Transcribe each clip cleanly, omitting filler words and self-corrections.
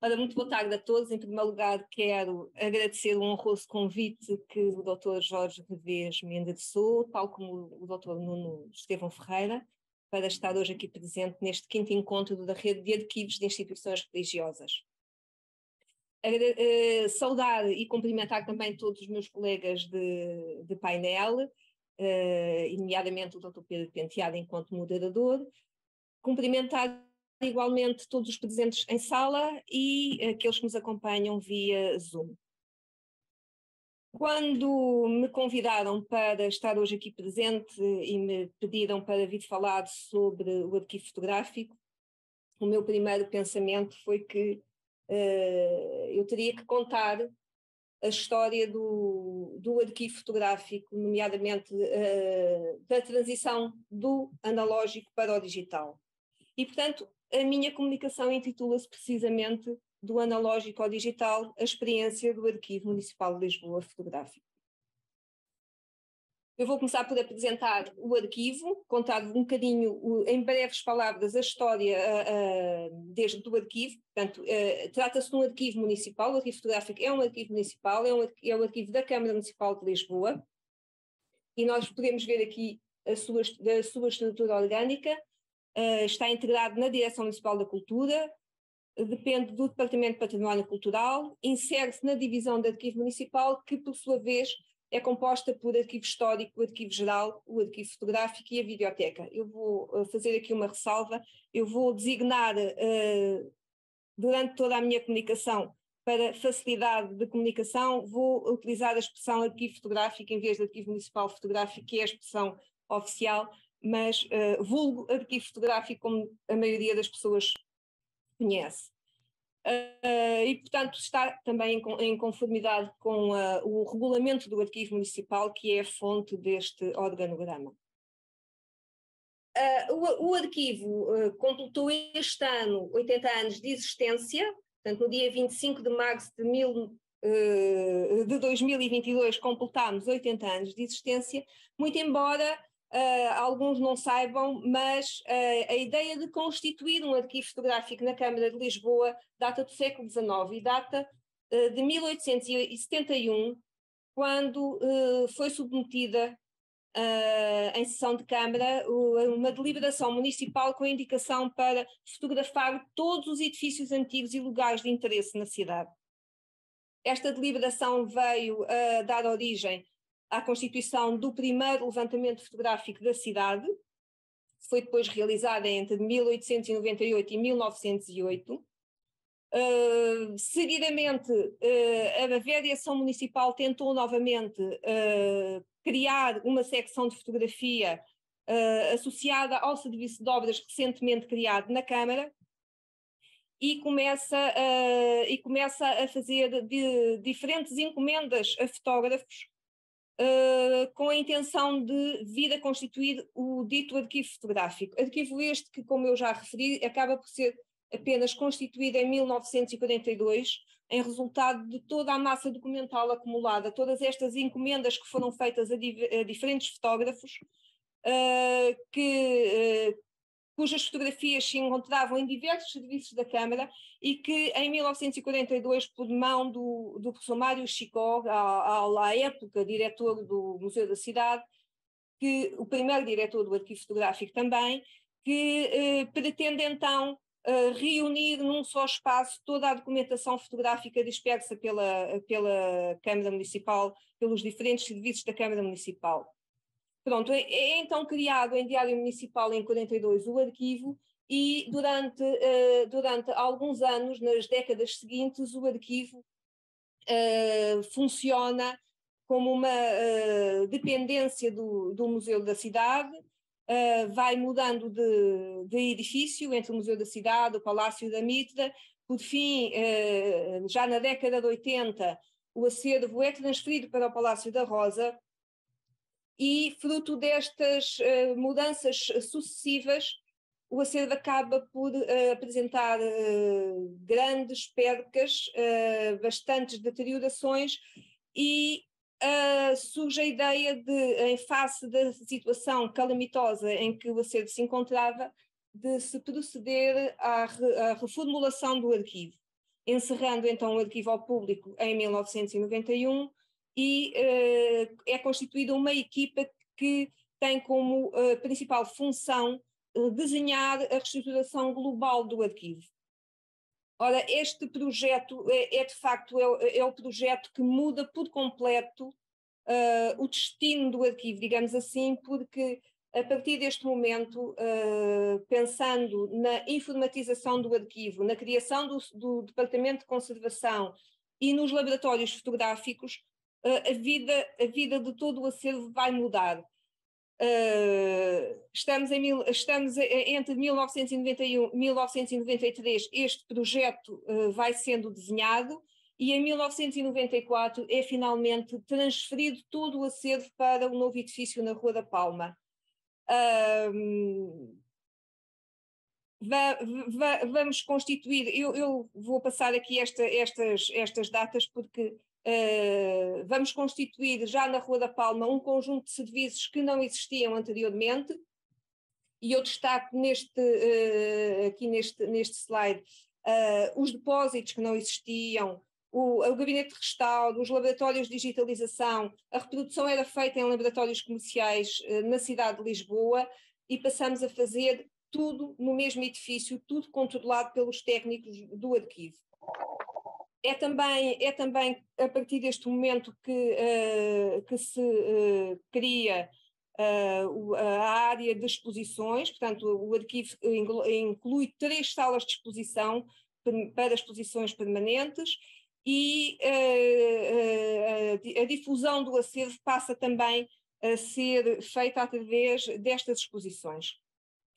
Ora, muito boa tarde a todos. Em primeiro lugar, quero agradecer o honroso convite que o Dr. Jorge Revés me endereçou, tal como o Dr. Nuno Estevão Ferreira, para estar hoje aqui presente neste quinto encontro da Rede de Arquivos de Instituições Religiosas. Saudar e cumprimentar também todos os meus colegas de painel, nomeadamente o Dr. Pedro Penteado enquanto moderador, cumprimentar igualmente todos os presentes em sala e aqueles que nos acompanham via Zoom. Quando me convidaram para estar hoje aqui presente e me pediram para vir falar sobre o arquivo fotográfico, o meu primeiro pensamento foi que eu teria que contar a história do arquivo fotográfico, nomeadamente da transição do analógico para o digital. E, portanto, a minha comunicação intitula-se precisamente do analógico ao digital, a experiência do Arquivo Municipal de Lisboa fotográfico. Eu vou começar por apresentar o arquivo, contar um bocadinho, em breves palavras, a história desde o arquivo. Portanto, trata-se de um arquivo municipal, o arquivo fotográfico é um arquivo municipal, é o arquivo da Câmara Municipal de Lisboa, e nós podemos ver aqui a sua estrutura orgânica. Está integrado na Direção Municipal da Cultura, depende do Departamento de Património Cultural, insere-se na Divisão de Arquivo Municipal, que por sua vez é composta por Arquivo Histórico, o Arquivo Geral, o Arquivo Fotográfico e a Videoteca. Eu vou fazer aqui uma ressalva, eu vou designar durante toda a minha comunicação, para facilidade de comunicação, vou utilizar a expressão Arquivo Fotográfico em vez de Arquivo Municipal Fotográfico, que é a expressão oficial, mas vulgo arquivo fotográfico como a maioria das pessoas conhece. E, portanto, está também em conformidade com o regulamento do arquivo municipal, que é a fonte deste organograma. O arquivo completou este ano 80 anos de existência, portanto, no dia 25 de março de 2022 completámos 80 anos de existência, muito embora alguns não saibam, mas a ideia de constituir um arquivo fotográfico na Câmara de Lisboa data do século XIX e data de 1871, quando foi submetida em sessão de Câmara uma deliberação municipal com a indicação para fotografar todos os edifícios antigos e lugares de interesse na cidade. Esta deliberação veio a dar origem à constituição do primeiro levantamento fotográfico da cidade, que foi depois realizada entre 1898 e 1908. Seguidamente, a Variação Municipal tentou novamente criar uma secção de fotografia associada ao Serviço de Obras recentemente criado na Câmara, e começa a fazer diferentes encomendas a fotógrafos, com a intenção de vir a constituir o dito arquivo fotográfico. Arquivo este que, como eu já referi, acaba por ser apenas constituído em 1942, em resultado de toda a massa documental acumulada, todas estas encomendas que foram feitas a diferentes fotógrafos, cujas fotografias se encontravam em diversos serviços da Câmara e que em 1942, por mão do professor Mário Chicó, à época diretor do Museu da Cidade, o primeiro diretor do arquivo fotográfico também, que pretende então reunir num só espaço toda a documentação fotográfica dispersa pela Câmara Municipal, pelos diferentes serviços da Câmara Municipal. Pronto, é então criado em Diário Municipal em 42 o arquivo e durante alguns anos, nas décadas seguintes, o arquivo funciona como uma dependência do Museu da Cidade, vai mudando de edifício entre o Museu da Cidade, o Palácio da Mitra, por fim, já na década de 80, o acervo é transferido para o Palácio da Rosa. E, fruto destas mudanças sucessivas, o acervo acaba por apresentar grandes percas, bastantes deteriorações, e surge a ideia de, em face da situação calamitosa em que o acervo se encontrava, de se proceder à reformulação do arquivo. encerrando então o arquivo ao público em 1991 e é constituída uma equipa que tem como principal função desenhar a reestruturação global do arquivo. Ora, este projeto de facto o projeto que muda por completo o destino do arquivo, digamos assim, porque a partir deste momento, pensando na informatização do arquivo, na criação do Departamento de Conservação e nos laboratórios fotográficos, a vida de todo o acervo vai mudar. Estamos entre 1991 e 1993, este projeto vai sendo desenhado e em 1994 é finalmente transferido todo o acervo para o novo edifício na Rua da Palma. Vamos constituir, eu vou passar aqui estas datas porque vamos constituir já na Rua da Palma um conjunto de serviços que não existiam anteriormente e eu destaco aqui neste slide os depósitos que não existiam, o gabinete de restauro, os laboratórios de digitalização, a reprodução era feita em laboratórios comerciais na cidade de Lisboa e passamos a fazer tudo no mesmo edifício, tudo controlado pelos técnicos do arquivo. É também a partir deste momento que se cria a área de exposições, portanto o arquivo inclui 3 salas de exposição para exposições permanentes e a difusão do acervo passa também a ser feita através destas exposições.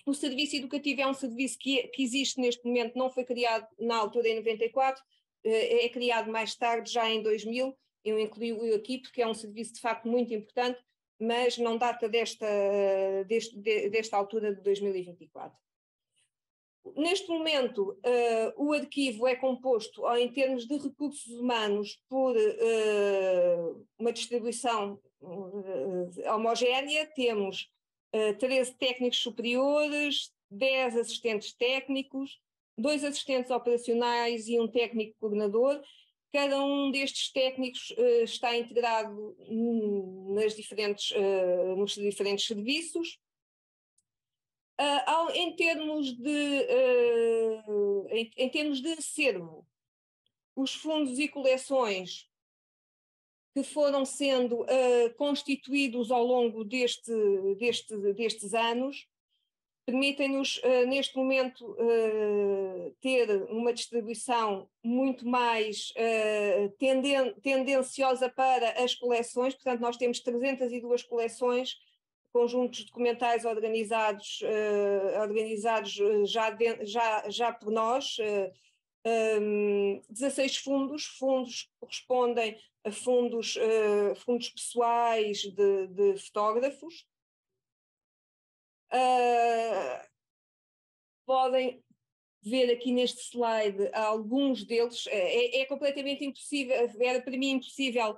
O serviço educativo é um serviço que existe neste momento, não foi criado na altura em 94, é criado mais tarde, já em 2000, eu incluí-o aqui porque é um serviço de facto muito importante, mas não data desta altura de 2024. Neste momento, o arquivo é composto, em termos de recursos humanos, por uma distribuição homogénea. Temos 13 técnicos superiores, 10 assistentes técnicos, 2 assistentes operacionais e um técnico coordenador. Cada um destes técnicos está integrado nos diferentes serviços. Em termos de acervo, os fundos e coleções que foram sendo constituídos ao longo destes anos permitem-nos, neste momento, ter uma distribuição muito mais tendenciosa para as coleções. Portanto, nós temos 302 coleções, conjuntos documentais organizados já por nós, 16 fundos correspondem a fundos pessoais de fotógrafos. Podem ver aqui neste slide alguns deles. É completamente impossível, era para mim impossível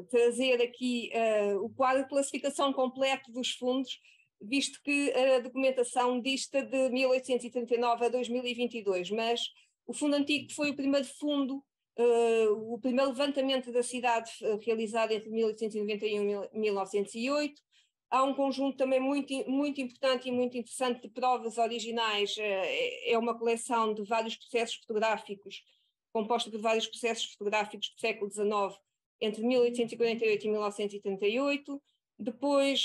trazer aqui o quadro de classificação completo dos fundos, visto que a documentação dista de 1839 a 2022, mas o fundo antigo foi o primeiro fundo, o primeiro levantamento da cidade realizado entre 1891 e 1908. Há um conjunto também muito importante e muito interessante de provas originais. É uma coleção de vários processos fotográficos, composta por vários processos fotográficos do século XIX, entre 1848 e 1938. Depois,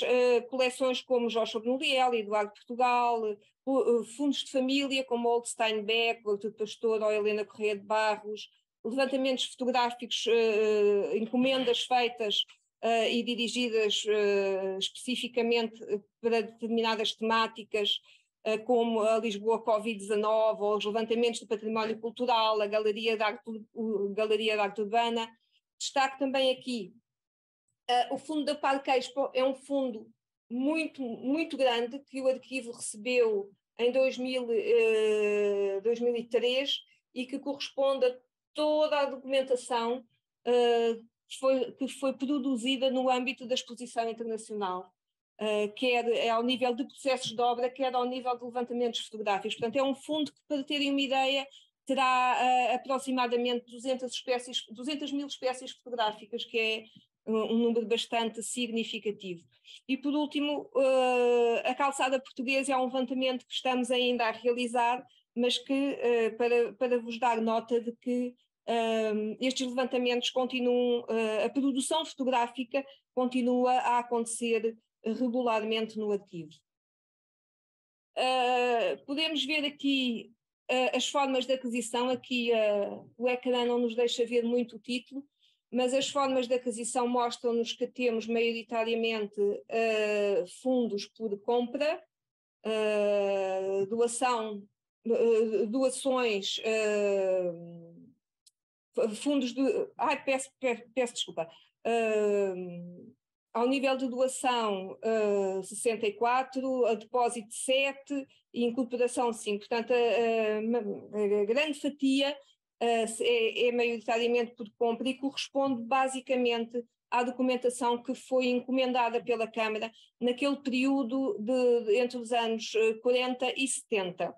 coleções como Jorge Noliel, Eduardo Portugal, fundos de família como Old Steinbeck, o Artur Pastor ou Helena Correia de Barros, levantamentos fotográficos, encomendas feitas e dirigidas especificamente para determinadas temáticas, como a Lisboa Covid-19 ou os levantamentos do património cultural, a Galeria de Arte Urbana. Destaco também aqui o fundo da Parque Expo. É um fundo muito grande que o arquivo recebeu em 2003 e que corresponde a toda a documentação que foi produzida no âmbito da exposição internacional, quer ao nível de processos de obra, quer ao nível de levantamentos fotográficos. Portanto, é um fundo que, para terem uma ideia, terá aproximadamente 200 mil espécies fotográficas, que é um número bastante significativo. E, por último, a calçada portuguesa é um levantamento que estamos ainda a realizar, mas que, para vos dar nota de que estes levantamentos continuam, a produção fotográfica continua a acontecer regularmente no arquivo. Podemos ver aqui as formas de aquisição. Aqui o ecrã não nos deixa ver muito o título, mas as formas de aquisição mostram-nos que temos maioritariamente fundos por compra, doações, fundos de... peço desculpa. Ao nível de doação, 64, a depósito 7 e incorporação 5. Portanto, a grande fatia é maioritariamente por compra e corresponde basicamente à documentação que foi encomendada pela Câmara naquele período entre os anos 40 e 70.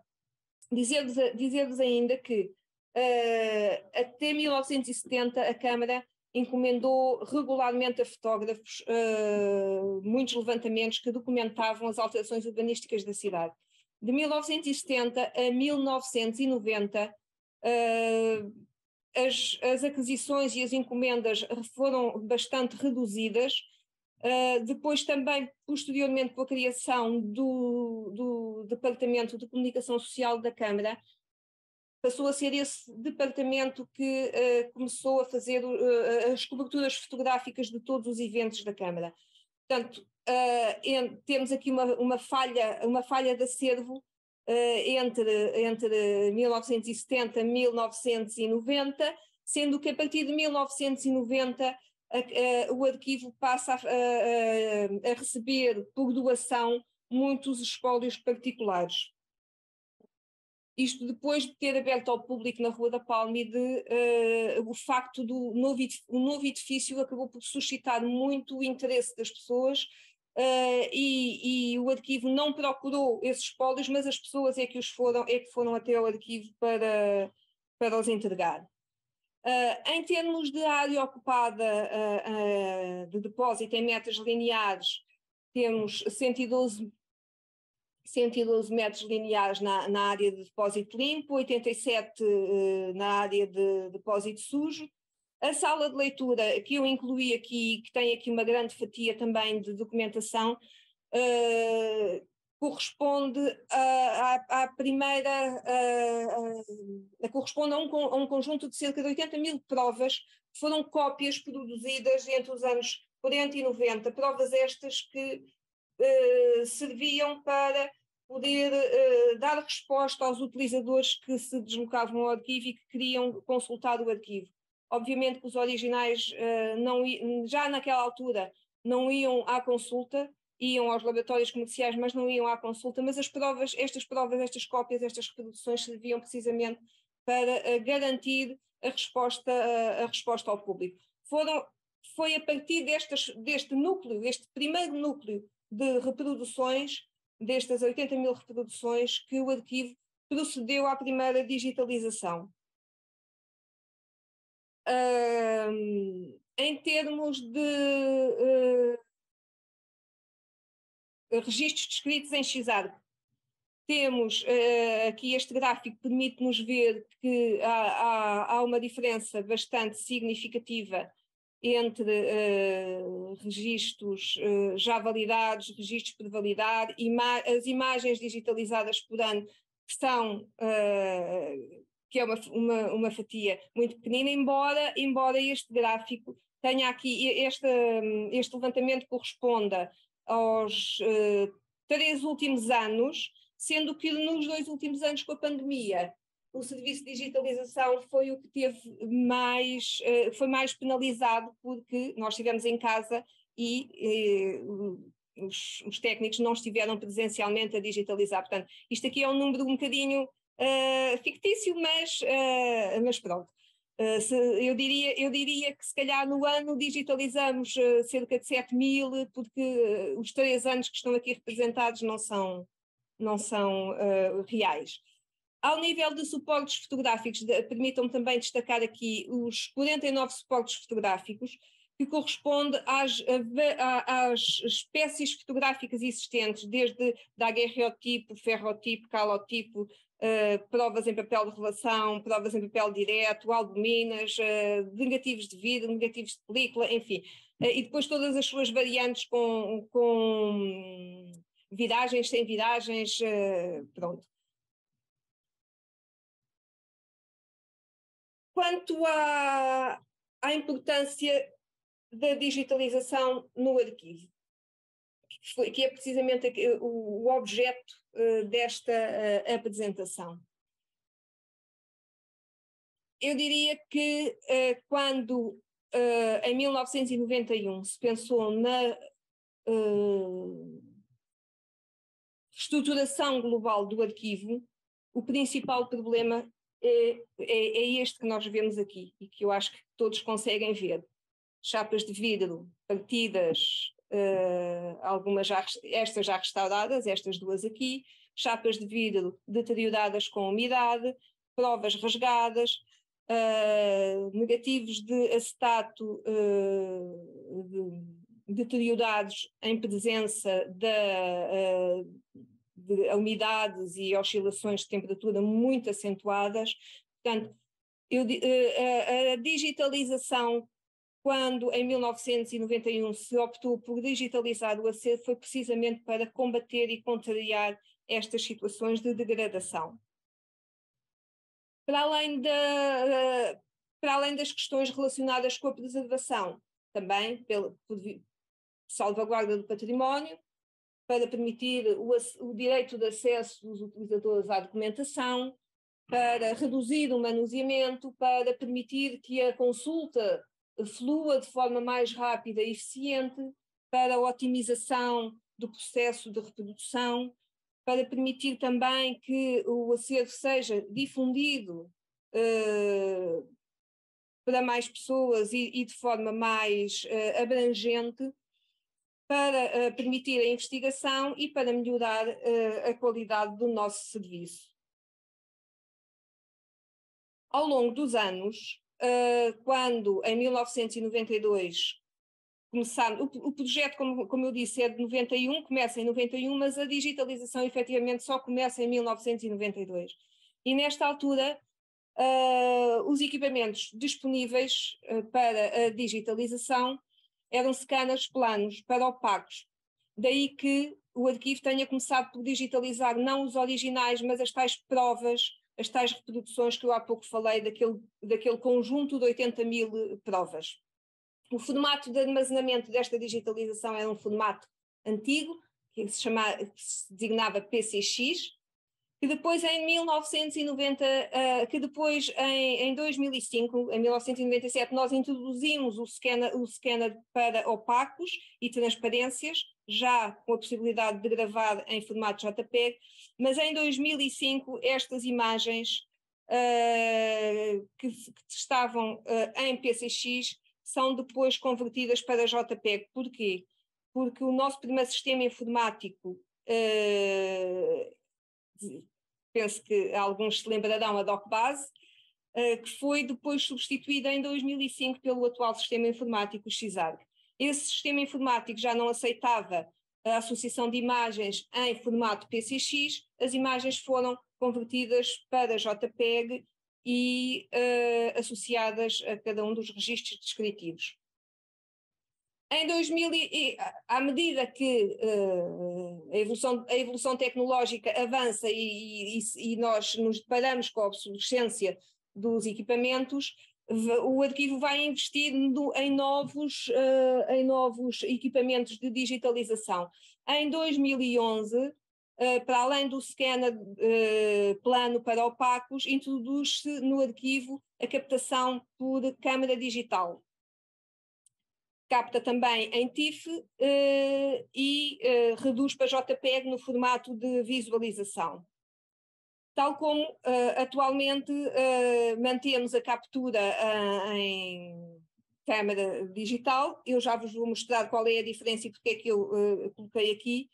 Dizer-vos ainda que até 1970 a Câmara encomendou regularmente a fotógrafos muitos levantamentos que documentavam as alterações urbanísticas da cidade. De 1970 a 1990, as aquisições e as encomendas foram bastante reduzidas. Depois também, posteriormente, com a criação do Departamento de Comunicação Social da Câmara, passou a ser esse departamento que começou a fazer as coberturas fotográficas de todos os eventos da Câmara. Portanto, temos aqui uma falha de acervo entre 1970 e 1990, sendo que a partir de 1990 o arquivo passa a receber por doação muitos espólios particulares. Isto depois de ter aberto ao público na Rua da Palme, o facto do novo edifício acabou por suscitar muito o interesse das pessoas, e o arquivo não procurou esses espólios, mas as pessoas é que foram até ao arquivo para os entregar. Em termos de área ocupada de depósito em metros lineares, temos 112 metros lineares na área de depósito limpo, 87 na área de depósito sujo. A sala de leitura, que eu incluí aqui, que tem aqui uma grande fatia também de documentação, corresponde à primeira, corresponde a um conjunto de cerca de 80 mil provas, que foram cópias produzidas entre os anos 40 e 90, provas estas que serviam para poder dar resposta aos utilizadores que se deslocavam ao arquivo e que queriam consultar o arquivo. Obviamente que os originais, já naquela altura, não iam à consulta, iam aos laboratórios comerciais, mas não iam à consulta, mas estas cópias, estas reproduções serviam precisamente para garantir a resposta ao público. Foi a partir deste núcleo, este primeiro núcleo de reproduções, destas 80 mil reproduções, que o arquivo procedeu à primeira digitalização. Em termos de registros descritos em Xarp, temos aqui este gráfico que permite-nos ver que há uma diferença bastante significativa entre registros já validados, registros por validar, as imagens digitalizadas por ano, que é uma fatia muito pequenina, embora este gráfico tenha aqui, este levantamento corresponda aos 3 últimos anos, sendo que nos 2 últimos anos com a pandemia, o serviço de digitalização foi o que foi mais penalizado, porque nós estivemos em casa e os técnicos não estiveram presencialmente a digitalizar. Portanto, isto aqui é um número um bocadinho fictício, mas pronto. Eu diria que se calhar no ano digitalizamos cerca de 7 mil, porque os 3 anos que estão aqui representados não são reais. Ao nível de suportes fotográficos, permitam-me também destacar aqui os 49 suportes fotográficos, que corresponde às espécies fotográficas existentes, desde daguerreotipo, ferrotipo, calotipo, provas em papel de relação, provas em papel direto, albuminas, negativos de vidro, negativos de película, enfim. E depois todas as suas variantes com viragens, sem viragens, pronto. Quanto à importância da digitalização no arquivo, que é precisamente o objeto desta apresentação. Eu diria que quando em 1991 se pensou na reestruturação global do arquivo, o principal problema é este que nós vemos aqui e que eu acho que todos conseguem ver. Chapas de vidro partidas, algumas estas já restauradas, estas duas aqui, chapas de vidro deterioradas com umidade, provas rasgadas, negativos de acetato deteriorados em presença de umidades e oscilações de temperatura muito acentuadas. Portanto, a digitalização, quando em 1991 se optou por digitalizar o acervo, foi precisamente para combater e contrariar estas situações de degradação. Para além das questões relacionadas com a preservação, também por salvaguarda do património, para permitir o direito de acesso dos utilizadores à documentação, para reduzir o manuseamento, para permitir que a consulta flua de forma mais rápida e eficiente, para a otimização do processo de reprodução, para permitir também que o acervo seja difundido para mais pessoas e de forma mais abrangente, para permitir a investigação e para melhorar a qualidade do nosso serviço. Ao longo dos anos, quando em 1992 começámos, o projeto, como eu disse, é de 91, começa em 91, mas a digitalização efetivamente só começa em 1992. E nesta altura, os equipamentos disponíveis para a digitalização eram scanners planos para opacos. Daí que o arquivo tenha começado por digitalizar não os originais, mas as tais provas, as tais reproduções que eu há pouco falei, daquele conjunto de 80.000 provas. O formato de armazenamento desta digitalização era um formato antigo, que se designava PCX, que depois em 1990, que depois em 2005, em 1997, nós introduzimos o scanner para opacos e transparências, já com a possibilidade de gravar em formato JPEG, mas em 2005 estas imagens que estavam em PCX são depois convertidas para JPEG. Porquê? Porque o nosso primeiro sistema informático, penso que alguns se lembrarão, a DocBase, que foi depois substituída em 2005 pelo atual sistema informático, o XARG. Esse sistema informático já não aceitava a associação de imagens em formato PCX, as imagens foram convertidas para JPEG e associadas a cada um dos registros descritivos. Em 2000, à medida que a evolução tecnológica avança e nós nos deparamos com a obsolescência dos equipamentos, o arquivo vai investir em novos equipamentos de digitalização. Em 2011, para além do scanner plano para opacos, introduz-se no arquivo a captação por câmara digital. Capta também em TIFF e reduz para JPEG no formato de visualização. Tal como atualmente mantemos a captura em câmara digital, eu já vos vou mostrar qual é a diferença e porque é que eu coloquei aqui.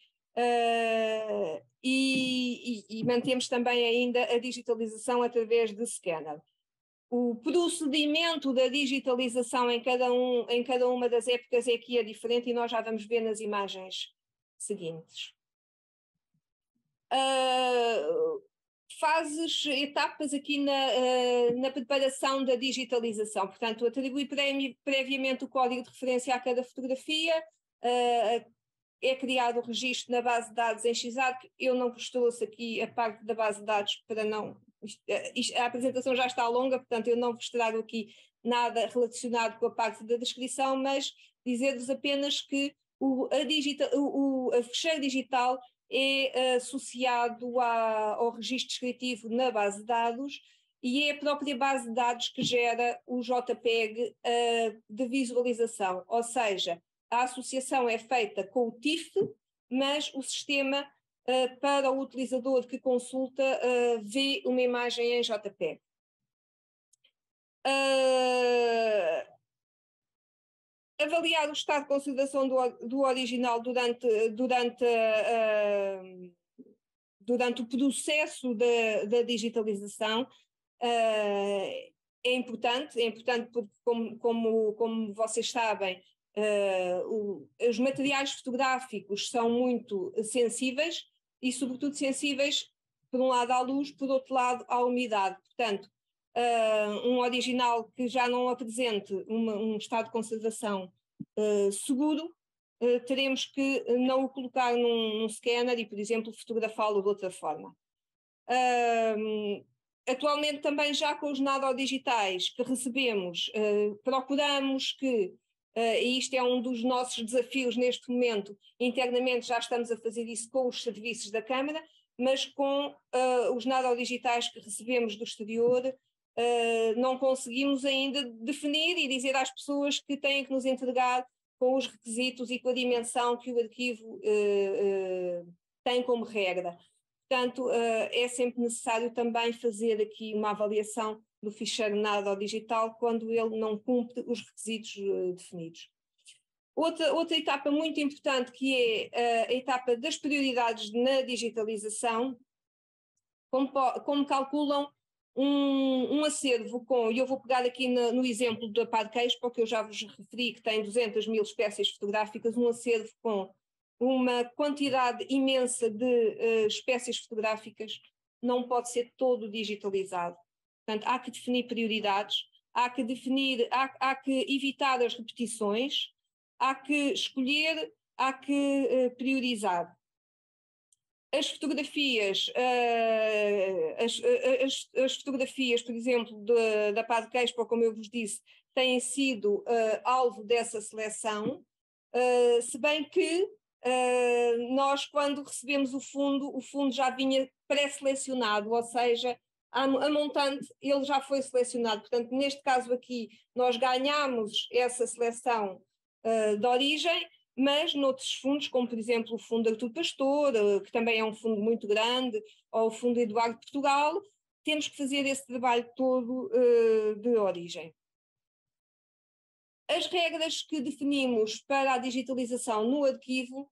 e mantemos também ainda a digitalização através de scanner. O procedimento da digitalização em cada uma das épocas é que é diferente, e nós já vamos ver nas imagens seguintes. Fases, etapas aqui na preparação da digitalização. Portanto, atribuir previamente o código de referência a cada fotografia, é criado o registro na base de dados em XARC. Eu não vos trouxe aqui a parte da base de dados para não... a apresentação já está longa, portanto eu não vos trago aqui nada relacionado com a parte da descrição, mas dizer-vos apenas que a fecheiro digital é associado ao registro descritivo na base de dados, e é a própria base de dados que gera o JPEG de visualização, ou seja, a associação é feita com o TIFF, mas o sistema, para o utilizador que consulta, vê uma imagem em JPEG. Avaliar o estado de conservação do original durante o processo da digitalização é importante porque, como vocês sabem, os materiais fotográficos são muito sensíveis e, sobretudo, sensíveis, por um lado, à luz, por outro lado, à umidade. Portanto, um original que já não apresente um estado de conservação seguro, teremos que não o colocar num scanner e, por exemplo, fotografá-lo de outra forma. Atualmente também já com os nanodigitais que recebemos, procuramos que, e isto é um dos nossos desafios neste momento, internamente já estamos a fazer isso com os serviços da Câmara, mas com os nanodigitais que recebemos do exterior, não conseguimos ainda definir e dizer às pessoas que têm que nos entregar com os requisitos e com a dimensão que o arquivo tem como regra. Portanto, é sempre necessário também fazer aqui uma avaliação do ficheiro nanodigital quando ele não cumpre os requisitos definidos. Outra etapa muito importante, que é a etapa das prioridades na digitalização. Como calculam um acervo e eu vou pegar aqui no exemplo da Padqueijo, porque eu já vos referi que tem 200 mil espécies fotográficas, um acervo com uma quantidade imensa de espécies fotográficas não pode ser todo digitalizado. Portanto, há que definir prioridades, há que evitar as repetições, há que escolher, há que priorizar. As fotografias, as fotografias, por exemplo, da Padqueijo, como eu vos disse, têm sido alvo dessa seleção, se bem que nós, quando recebemos o fundo já vinha pré-selecionado, ou seja, a montante ele já foi selecionado. Portanto, neste caso aqui, nós ganhamos essa seleção de origem, mas noutros fundos, como por exemplo o fundo Artur Pastor, que também é um fundo muito grande, ou o fundo Eduardo Portugal, temos que fazer esse trabalho todo de origem. As regras que definimos para a digitalização no arquivo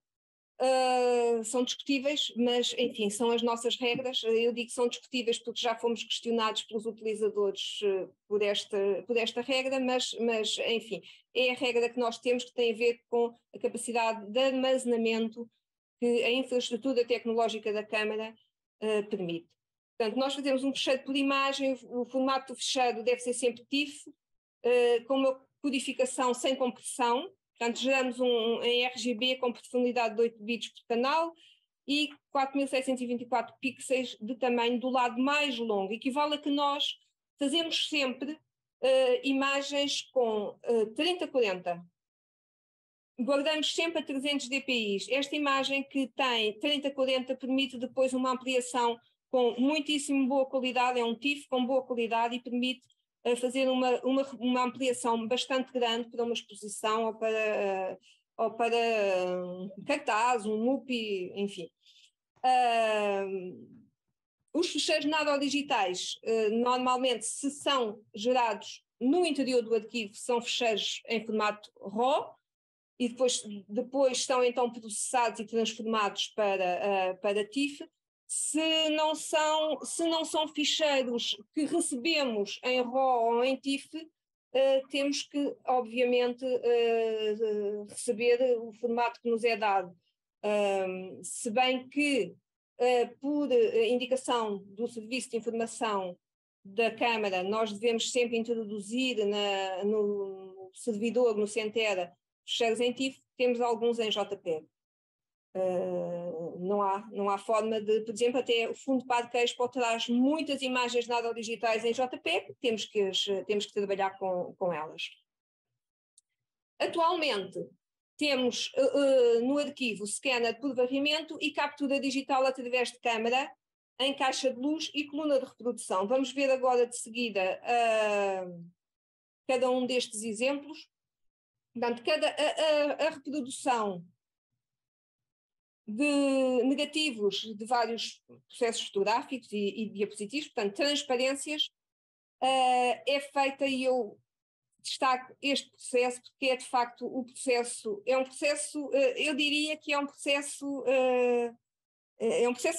são discutíveis, mas enfim, são as nossas regras. Eu digo que são discutíveis porque já fomos questionados pelos utilizadores por esta regra, mas enfim, é a regra que nós temos, que tem a ver com a capacidade de armazenamento que a infraestrutura tecnológica da Câmara permite. Portanto, nós fazemos um fecheiro por imagem, o formato do fecheiro deve ser sempre TIFF, com uma codificação sem compressão. Portanto, geramos em RGB com profundidade de 8 bits por canal e 4.624 pixels de tamanho do lado mais longo. Equivale a que nós fazemos sempre imagens com 3040. Guardamos sempre a 300 dpi. Esta imagem que tem 3040 permite depois uma ampliação com muitíssimo boa qualidade, é um TIFF com boa qualidade e permite fazer uma ampliação bastante grande para uma exposição ou para um cartaz, um MUPI, enfim. Os fecheiros nanodigitais, normalmente, se são gerados no interior do arquivo, são fecheiros em formato RAW, e depois são então processados e transformados para TIFF. Se não são ficheiros que recebemos em RAW ou em TIFF, temos que, obviamente, receber o formato que nos é dado. Se bem que, por indicação do Serviço de Informação da Câmara, nós devemos sempre introduzir no servidor, no Centera, ficheiros em TIFF, temos alguns em JPEG. Não há forma de, por exemplo, até o Fundo Parque Expo traz muitas imagens nada digitais em JPEG, temos que trabalhar com elas. Atualmente, temos no arquivo scanner por varrimento e captura digital através de câmara, em caixa de luz e coluna de reprodução. Vamos ver agora de seguida cada um destes exemplos. Portanto, a reprodução de negativos de vários processos fotográficos e diapositivos, portanto, transparências, é feita, e eu destaco este processo porque é de facto eu diria que é um processo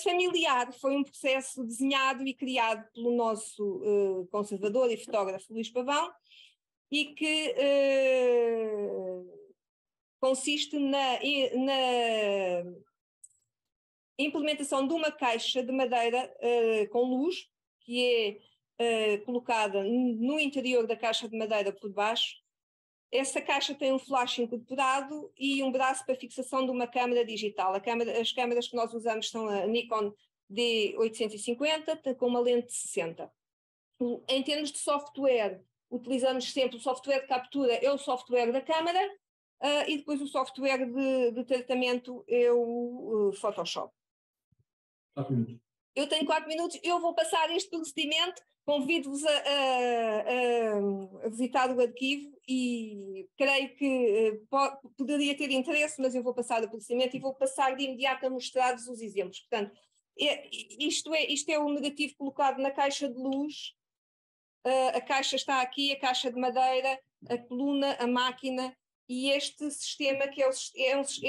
familiar, foi um processo desenhado e criado pelo nosso conservador e fotógrafo Luís Pavão, e que consiste na implementação de uma caixa de madeira com luz, que é colocada no interior da caixa de madeira por baixo. Essa caixa tem um flash incorporado e um braço para fixação de uma câmara digital. As câmaras que nós usamos são a Nikon D850, com uma lente de 60. Em termos de software, utilizamos sempre o software de captura, é o software da câmara, e depois o software de tratamento é o Photoshop. 4 minutos. Eu tenho 4 minutos, eu vou passar este procedimento, convido-vos a visitar o arquivo e creio que poderia ter interesse, mas eu vou passar o procedimento e vou passar de imediato a mostrar-vos os exemplos. Portanto, isto é o negativo colocado na caixa de luz, a caixa está aqui, a caixa de madeira, a coluna, a máquina, e este sistema que é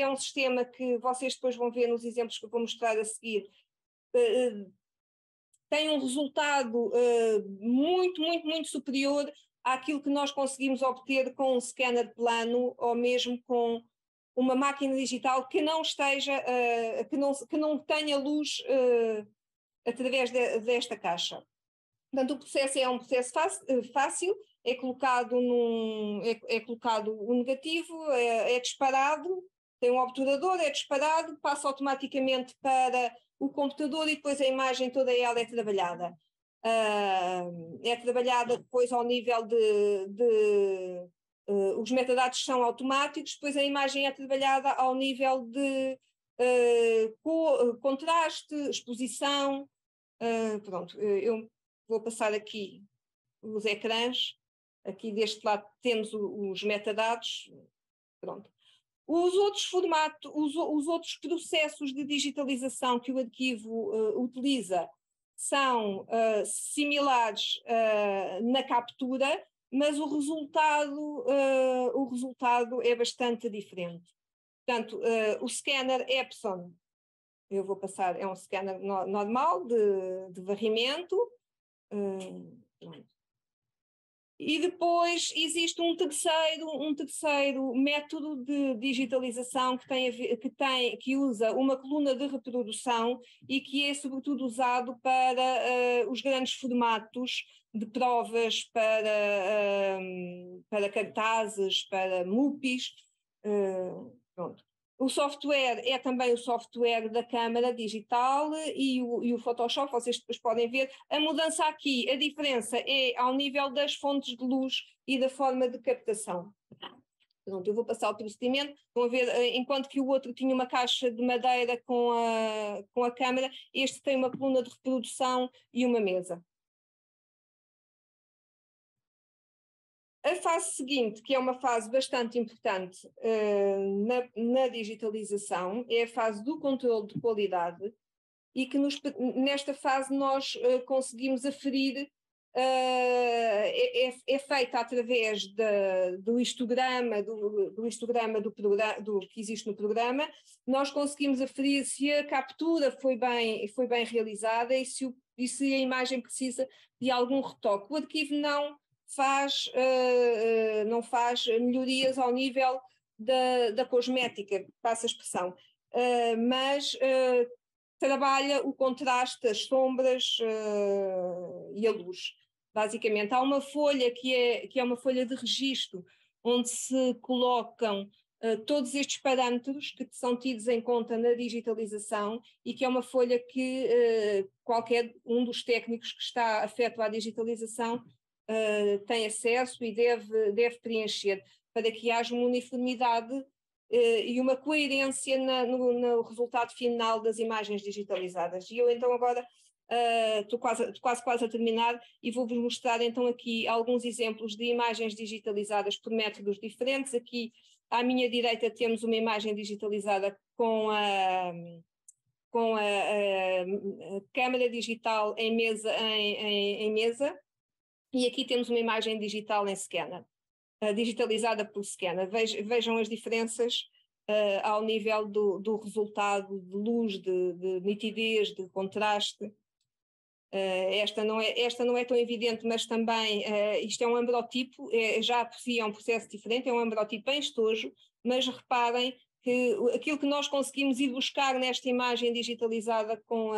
um sistema que vocês depois vão ver nos exemplos que eu vou mostrar a seguir, tem um resultado muito, muito, muito superior àquilo que nós conseguimos obter com um scanner plano ou mesmo com uma máquina digital que não esteja, que não tenha luz através desta caixa. Portanto, o processo é um processo fácil, é colocado o negativo, é disparado, tem um obturador, é disparado, passa automaticamente para o computador e depois a imagem toda ela é trabalhada. É trabalhada depois ao nível os metadados são automáticos, depois a imagem é trabalhada ao nível de contraste, exposição. Pronto, eu vou passar aqui os ecrãs. Aqui deste lado temos os metadados. Pronto. Os outros processos de digitalização que o arquivo utiliza são similares na captura, mas o resultado é bastante diferente. Portanto, o scanner Epson, eu vou passar, é um scanner normal de varrimento. E depois existe um terceiro método de digitalização que usa uma coluna de reprodução e que é sobretudo usado para os grandes formatos de provas, para cartazes, para MUPIs. Pronto. O software é também o software da câmara digital e o Photoshop, vocês depois podem ver. A mudança aqui, a diferença é ao nível das fontes de luz e da forma de captação. Pronto, eu vou passar o procedimento. Vão a ver, enquanto que o outro tinha uma caixa de madeira com a câmara, este tem uma coluna de reprodução e uma mesa. A fase seguinte, que é uma fase bastante importante na digitalização, é a fase do controle de qualidade, e que nesta fase nós conseguimos aferir é feita através do histograma, que existe no programa. Nós conseguimos aferir se a captura foi bem realizada e se a imagem precisa de algum retoque. O arquivo não faz melhorias ao nível da cosmética, passa a expressão, mas trabalha o contraste, as sombras e a luz. Basicamente, há uma folha que é uma folha de registro, onde se colocam todos estes parâmetros que são tidos em conta na digitalização e que é uma folha que qualquer um dos técnicos que está afeto à digitalização tem acesso e deve preencher, para que haja uma uniformidade e uma coerência no resultado final das imagens digitalizadas. E eu então agora estou quase a terminar e vou-vos mostrar então aqui alguns exemplos de imagens digitalizadas por métodos diferentes. Aqui à minha direita temos uma imagem digitalizada com a câmara digital em mesa, e aqui temos uma imagem digital em scanner, digitalizada por scanner. Vejam as diferenças ao nível do resultado de luz, de nitidez, de contraste. Esta não é tão evidente, mas também isto é um ambrotipo, já por si é um processo diferente, é um ambrotipo em estojo, mas reparem que aquilo que nós conseguimos ir buscar nesta imagem digitalizada por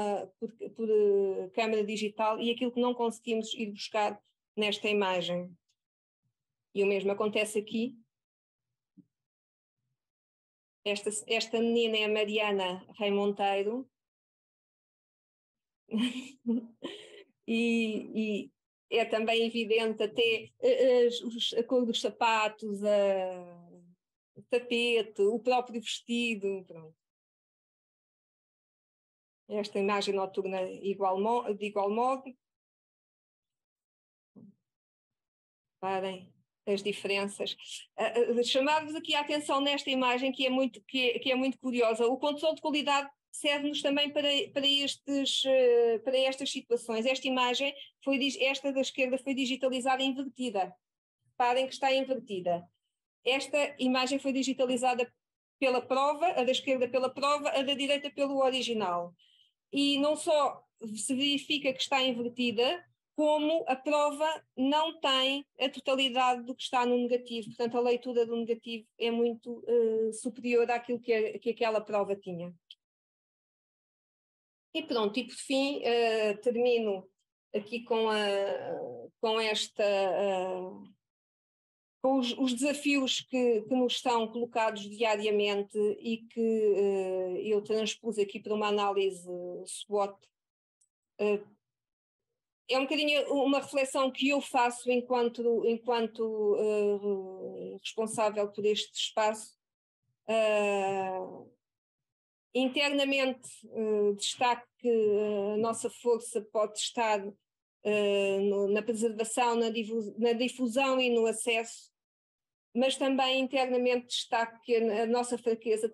câmara digital e aquilo que não conseguimos ir buscar nesta imagem. E o mesmo acontece aqui. Esta menina é a Mariana Rei Monteiro. e é também evidente até a cor dos sapatos, o tapete, o próprio vestido. Pronto. Esta imagem noturna de igual modo. Reparem as diferenças. Chamar-vos aqui a atenção nesta imagem que é muito curiosa. O controle de qualidade serve-nos também para estas situações. Esta imagem, esta da esquerda, foi digitalizada invertida. Reparem que está invertida. Esta imagem foi digitalizada pela prova, a da esquerda pela prova, a da direita pelo original. E não só se verifica que está invertida, como a prova não tem a totalidade do que está no negativo. Portanto, a leitura do negativo é muito superior àquilo que aquela prova tinha. E pronto, e por fim, termino aqui com os desafios que nos estão colocados diariamente e que eu transpus aqui para uma análise SWOT. É um bocadinho uma reflexão que eu faço enquanto responsável por este espaço. Internamente, destaco que a nossa força pode estar na preservação, na difusão e no acesso, mas também internamente destaco que a nossa fraqueza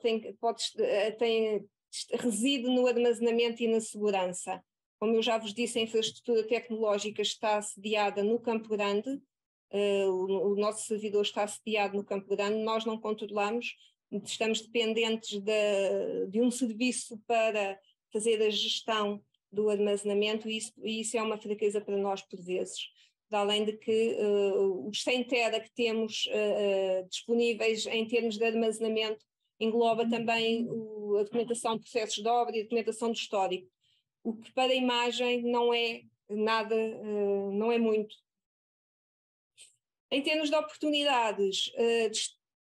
reside no armazenamento e na segurança. Como eu já vos disse, a infraestrutura tecnológica está sediada no Campo Grande, o nosso servidor está sediado no Campo Grande, nós não controlamos, estamos dependentes de um serviço para fazer a gestão do armazenamento e isso é uma fraqueza para nós por vezes. Além de que os 100 tera que temos disponíveis em termos de armazenamento engloba também a documentação de processos de obra e a documentação do histórico, o que para a imagem não é nada, não é muito. Em termos de oportunidades,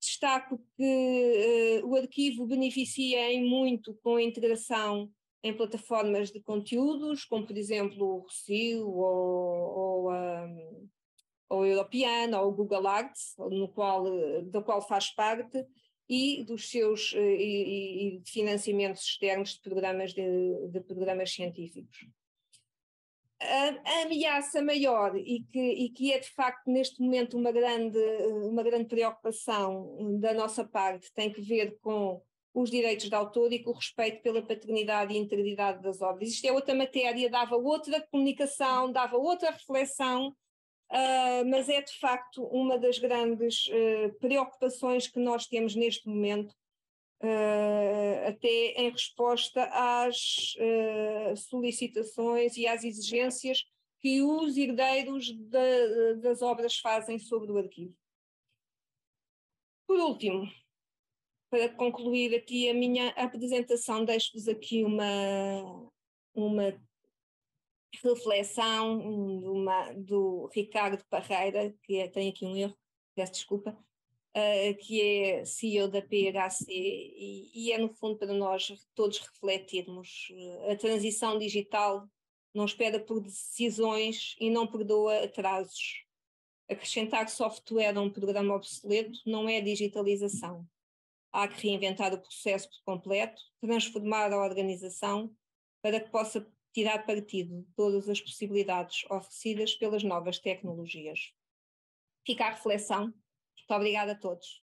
destaco que o arquivo beneficia em muito com a integração em plataformas de conteúdos, como por exemplo o Rocio ou a Europeana ou o Google Arts, da qual faz parte, e dos seus e de financiamentos externos de programas científicos. A ameaça maior e que é de facto neste momento uma grande preocupação da nossa parte tem que ver com os direitos de autor e com o respeito pela paternidade e integridade das obras. Isto é outra matéria, dava outra comunicação, dava outra reflexão, mas é de facto uma das grandes preocupações que nós temos neste momento, até em resposta às solicitações e às exigências que os herdeiros das obras fazem sobre o arquivo. Por último, para concluir aqui a minha apresentação, deixo-vos aqui uma reflexão do Ricardo Parreira, tem aqui um erro, peço desculpa, que é CEO da PHC, e é no fundo para nós todos refletirmos. A transição digital não espera por decisões e não perdoa atrasos. Acrescentar software a um programa obsoleto não é digitalização. Há que reinventar o processo por completo, transformar a organização para que possa tirar partido de todas as possibilidades oferecidas pelas novas tecnologias. Fica a reflexão. Muito obrigada a todos.